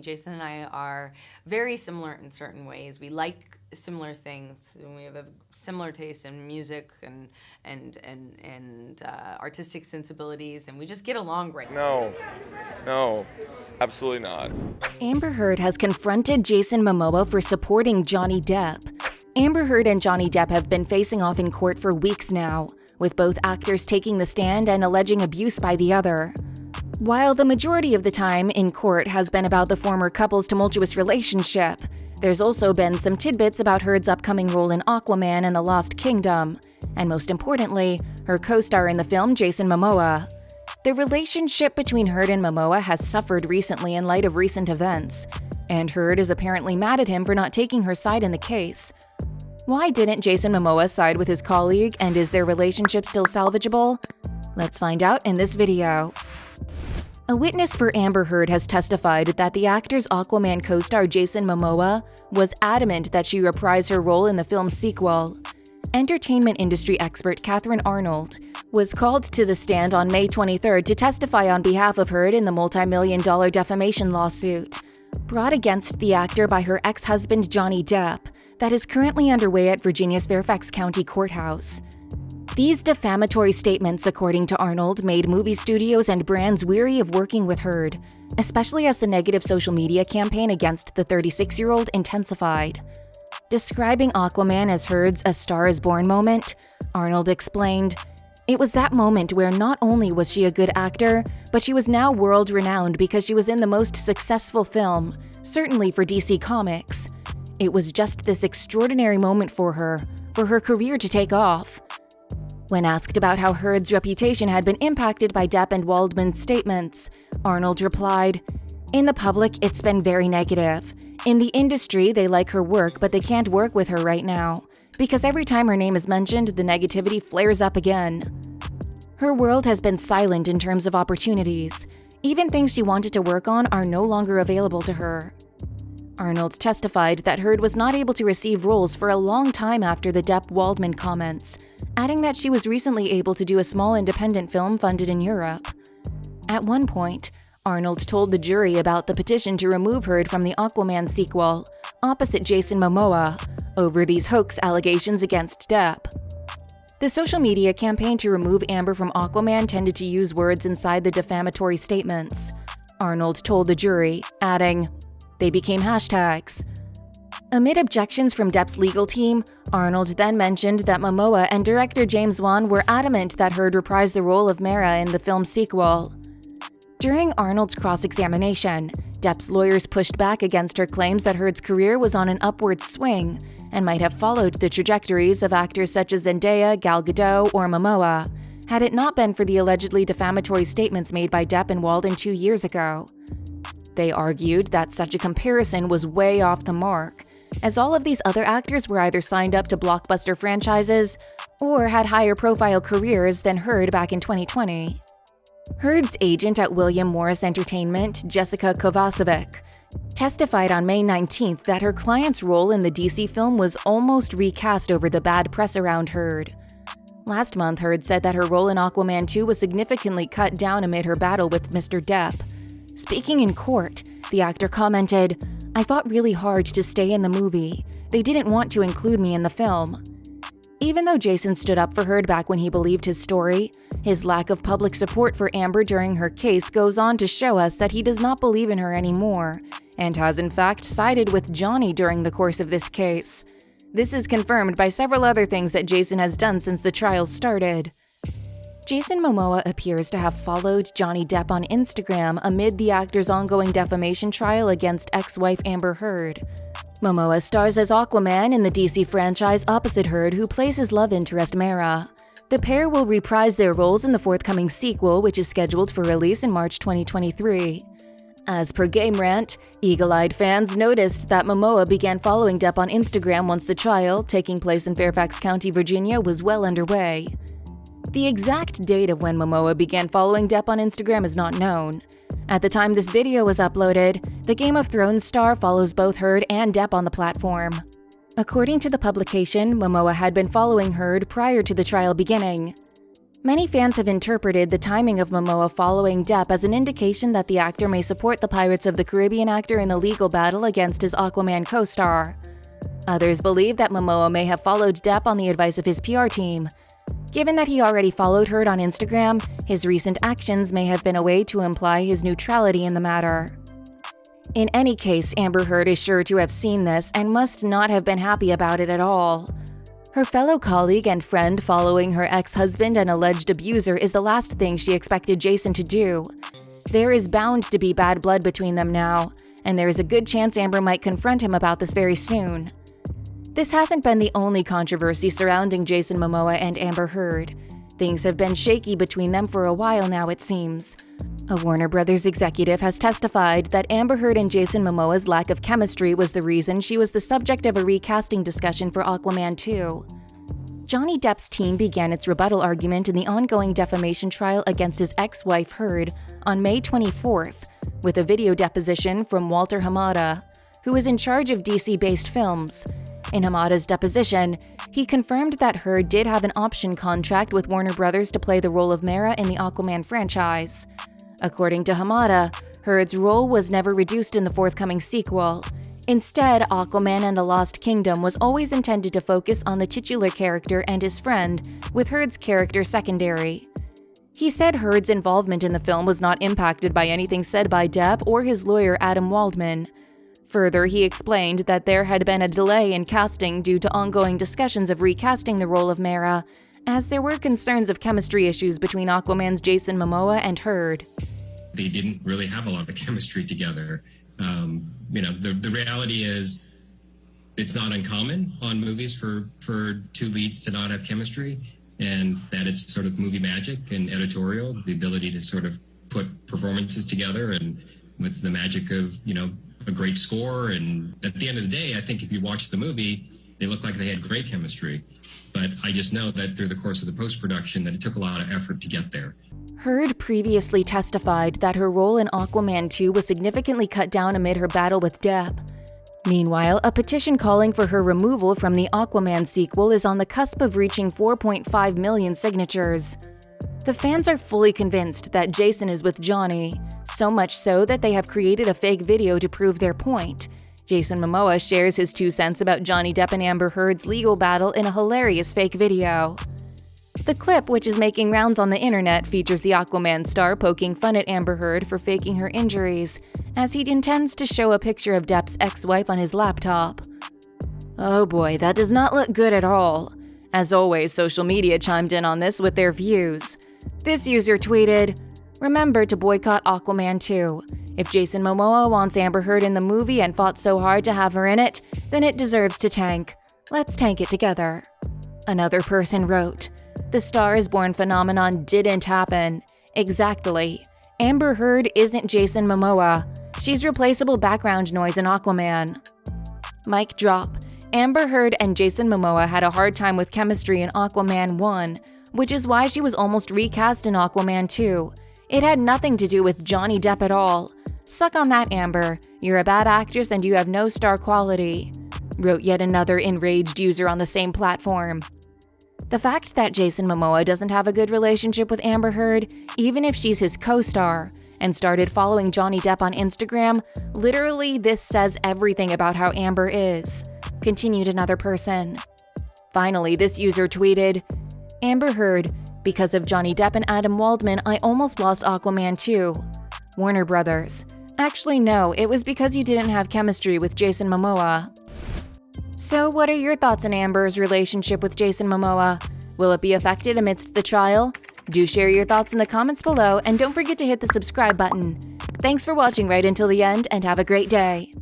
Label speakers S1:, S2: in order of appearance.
S1: Jason and I are very similar in certain ways. We like similar things, and we have a similar taste in music and artistic sensibilities, and we just get along great.
S2: No, absolutely not.
S3: Amber Heard has confronted Jason Momoa for supporting Johnny Depp. Amber Heard and Johnny Depp have been facing off in court for weeks now, with both actors taking the stand and alleging abuse by the other. While the majority of the time in court has been about the former couple's tumultuous relationship, there's also been some tidbits about Heard's upcoming role in Aquaman and the Lost Kingdom, and most importantly, her co-star in the film, Jason Momoa. The relationship between Heard and Momoa has suffered recently in light of recent events, and Heard is apparently mad at him for not taking her side in the case. Why didn't Jason Momoa side with his colleague, and is their relationship still salvageable? Let's find out in this video. A witness for Amber Heard has testified that the actor's Aquaman co-star Jason Momoa was adamant that she reprise her role in the film's sequel. Entertainment industry expert Catherine Arnold was called to the stand on May 23rd to testify on behalf of Heard in the multi-million-dollar defamation lawsuit brought against the actor by her ex-husband Johnny Depp that is currently underway at Virginia's Fairfax County Courthouse. These defamatory statements, according to Arnold, made movie studios and brands weary of working with Heard, especially as the negative social media campaign against the 36-year-old intensified. Describing Aquaman as Heard's "A Star is Born" moment, Arnold explained, "It was that moment where not only was she a good actor, but she was now world-renowned because she was in the most successful film, certainly for DC Comics. It was just this extraordinary moment for her career to take off." When asked about how Heard's reputation had been impacted by Depp and Waldman's statements, Arnold replied, "In the public, it's been very negative. In the industry, they like her work, but they can't work with her right now, because every time her name is mentioned, the negativity flares up again. Her world has been silent in terms of opportunities. Even things she wanted to work on are no longer available to her." Arnold testified that Heard was not able to receive roles for a long time after the Depp-Waldman comments, adding that she was recently able to do a small independent film funded in Europe. At one point, Arnold told the jury about the petition to remove Heard from the Aquaman sequel, opposite Jason Momoa, over these hoax allegations against Depp. The social media campaign to remove Amber from Aquaman tended to use words inside the defamatory statements, Arnold told the jury, adding, "They became hashtags." Amid objections from Depp's legal team, Arnold then mentioned that Momoa and director James Wan were adamant that Heard reprise the role of Mara in the film's sequel. During Arnold's cross-examination, Depp's lawyers pushed back against her claims that Heard's career was on an upward swing and might have followed the trajectories of actors such as Zendaya, Gal Gadot, or Momoa, had it not been for the allegedly defamatory statements made by Depp and Walden 2 years ago. They argued that such a comparison was way off the mark, as all of these other actors were either signed up to blockbuster franchises or had higher profile careers than Heard back in 2020. Heard's agent at William Morris Entertainment, Jessica Kovacevic, testified on May 19th that her client's role in the DC film was almost recast over the bad press around Heard. Last month, Heard said that her role in Aquaman 2 was significantly cut down amid her battle with Mr. Depp. Speaking in court, the actor commented, "I fought really hard to stay in the movie. They didn't want to include me in the film." Even though Jason stood up for Heard back when he believed his story, his lack of public support for Amber during her case goes on to show us that he does not believe in her anymore, and has in fact sided with Johnny during the course of this case. This is confirmed by several other things that Jason has done since the trial started. Jason Momoa appears to have followed Johnny Depp on Instagram amid the actor's ongoing defamation trial against ex-wife Amber Heard. Momoa stars as Aquaman in the DC franchise opposite Heard, who plays his love interest Mara. The pair will reprise their roles in the forthcoming sequel, which is scheduled for release in March 2023. As per Game Rant, eagle-eyed fans noticed that Momoa began following Depp on Instagram once the trial, taking place in Fairfax County, Virginia, was well underway. The exact date of when Momoa began following Depp on Instagram is not known. At the time this video was uploaded, the Game of Thrones star follows both Heard and Depp on the platform. According to the publication, Momoa had been following Heard prior to the trial beginning. Many fans have interpreted the timing of Momoa following Depp as an indication that the actor may support the Pirates of the Caribbean actor in the legal battle against his Aquaman co-star. Others believe that Momoa may have followed Depp on the advice of his PR team. Given that he already followed Heard on Instagram, his recent actions may have been a way to imply his neutrality in the matter. In any case, Amber Heard is sure to have seen this and must not have been happy about it at all. Her fellow colleague and friend following her ex-husband and alleged abuser is the last thing she expected Jason to do. There is bound to be bad blood between them now, and there is a good chance Amber might confront him about this very soon. This hasn't been the only controversy surrounding Jason Momoa and Amber Heard. Things have been shaky between them for a while now, it seems. A Warner Brothers executive has testified that Amber Heard and Jason Momoa's lack of chemistry was the reason she was the subject of a recasting discussion for Aquaman 2. Johnny Depp's team began its rebuttal argument in the ongoing defamation trial against his ex-wife Heard on May 24th, with a video deposition from Walter Hamada, who is in charge of DC-based films. In Hamada's deposition, he confirmed that Heard did have an option contract with Warner Brothers to play the role of Mera in the Aquaman franchise. According to Hamada, Heard's role was never reduced in the forthcoming sequel. Instead, Aquaman and the Lost Kingdom was always intended to focus on the titular character and his friend, with Heard's character secondary. He said Heard's involvement in the film was not impacted by anything said by Depp or his lawyer Adam Waldman. Further, he explained that there had been a delay in casting due to ongoing discussions of recasting the role of Mera, as there were concerns of chemistry issues between Aquaman's Jason Momoa and Heard.
S2: They didn't really have a lot of chemistry together. The reality is it's not uncommon on movies for two leads to not have chemistry, and that it's sort of movie magic and editorial, the ability to sort of put performances together and with the magic of, a great score. And at the end of the day, I think if you watch the movie, they look like they had great chemistry. But I just know that through the course of the post-production that it took a lot of effort to get there.
S3: Heard previously testified that her role in Aquaman 2 was significantly cut down amid her battle with Depp. Meanwhile, a petition calling for her removal from the Aquaman sequel is on the cusp of reaching 4.5 million signatures. The fans are fully convinced that Jason is with Johnny, so much so that they have created a fake video to prove their point. Jason Momoa shares his 2 cents about Johnny Depp and Amber Heard's legal battle in a hilarious fake video. The clip, which is making rounds on the internet, features the Aquaman star poking fun at Amber Heard for faking her injuries, as he intends to show a picture of Depp's ex-wife on his laptop. Oh boy, that does not look good at all. As always, social media chimed in on this with their views. This user tweeted, "Remember to boycott Aquaman 2. If Jason Momoa wants Amber Heard in the movie and fought so hard to have her in it, then it deserves to tank. Let's tank it together." Another person wrote, "The Star is Born phenomenon didn't happen. Exactly. Amber Heard isn't Jason Momoa. She's replaceable background noise in Aquaman." Mic drop. Amber Heard and Jason Momoa had a hard time with chemistry in Aquaman 1, which is why she was almost recast in Aquaman 2. It had nothing to do with Johnny Depp at all. Suck on that, Amber. You're a bad actress and you have no star quality, wrote yet another enraged user on the same platform. The fact that Jason Momoa doesn't have a good relationship with Amber Heard, even if she's his co-star, and started following Johnny Depp on Instagram, literally this says everything about how Amber is, continued another person. Finally, this user tweeted, "Amber Heard, because of Johnny Depp and Adam Waldman, I almost lost Aquaman 2. Warner Brothers. Actually, no, it was because you didn't have chemistry with Jason Momoa." So what are your thoughts on Amber's relationship with Jason Momoa? Will it be affected amidst the trial? Do share your thoughts in the comments below, and don't forget to hit the subscribe button. Thanks for watching right until the end, and have a great day.